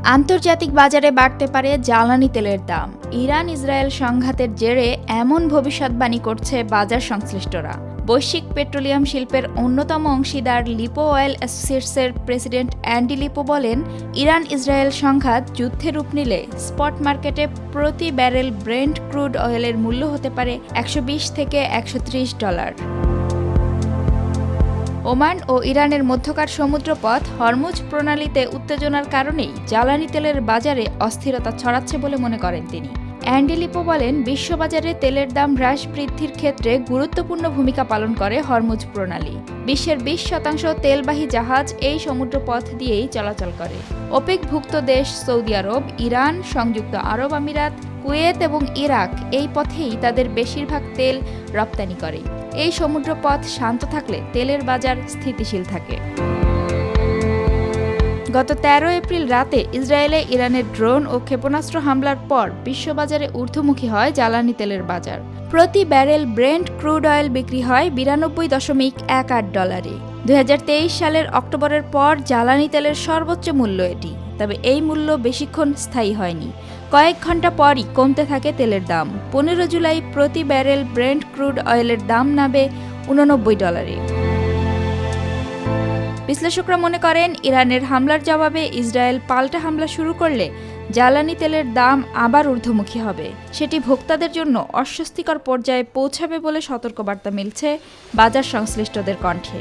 আন্তর্জাতিক বাজারে বাড়তে পারে জ্বালানি তেলের দাম। ইরান ইসরায়েল সংঘাতের জেরে এমন ভবিষ্যৎবাণী করছে বাজার সংশ্লিষ্টরা। বৈশ্বিক পেট্রোলিয়াম শিল্পের অন্যতম অংশীদার লিপো অয়েল অ্যাসোসিয়েটসের প্রেসিডেন্ট অ্যান্ডি লিপো বলেন, ইরান ইসরায়েল সংঘাত যুদ্ধে রূপ নিলে স্পট মার্কেটে প্রতি ব্যারেল ব্রেন্ট ক্রুড অয়েলের মূল্য হতে পারে $120 থেকে $130। ওমান ও ইরানের মধ্যকার সমুদ্রপথ হরমুজ প্রণালীতে উত্তেজনার কারণেই জ্বালানি তেলের বাজারে অস্থিরতা ছড়াচ্ছে বলে মনে করেন তিনি। অ্যান্ডি লিপো বলেন, বিশ্ববাজারে তেলের দাম হ্রাস বৃদ্ধির ক্ষেত্রে গুরুত্বপূর্ণ ভূমিকা পালন করে হরমুজ প্রণালী। বিশ্বের 20% তেলবাহী জাহাজ এই সমুদ্রপথ দিয়েই চলাচল করে। ওপেকভুক্ত দেশ সৌদি আরব, ইরান, সংযুক্ত আরব আমিরাত, কুয়েত এবং ইরাক এই পথেই তাদের বেশিরভাগ তেল রপ্তানি করে। এই সমুদ্রপথ শান্ত থাকলে তেলের বাজার স্থিতিশীল থাকে। গত 13 এপ্রিল রাতে ইসরায়েলে ইরানের ড্রোন ও ক্ষেপণাস্ত্র হামলার পর বিশ্ববাজারে ঊর্ধ্বমুখী হয় জ্বালানি তেলের বাজার। প্রতি ব্যারেল ব্রেন্ট ক্রুড অয়েল বিক্রি হয় $92.18। 2023 সালের অক্টোবরের পর জ্বালানি তেলের সর্বোচ্চ মূল্য এটি। তবে এই মূল্য বেশিক্ষণ স্থায়ী হয়নি। কয়েক ঘন্টা পরই কমতে থাকে তেলের দাম। 15 জুলাই প্রতি ব্যারেল ব্রেন্ট ক্রুড অয়েলের দাম নামে $89। বিশ্লেষকরা মনে করেন, ইরানের হামলার জবাবে ইসরায়েল পাল্টা হামলা শুরু করলে জ্বালানি তেলের দাম আবার ঊর্ধ্বমুখী হবে। সেটি ভোক্তাদের জন্য অস্বস্তিকর পর্যায়ে পৌঁছাবে বলে সতর্কবার্তা মিলছে বাজার সংশ্লিষ্টদের কণ্ঠে।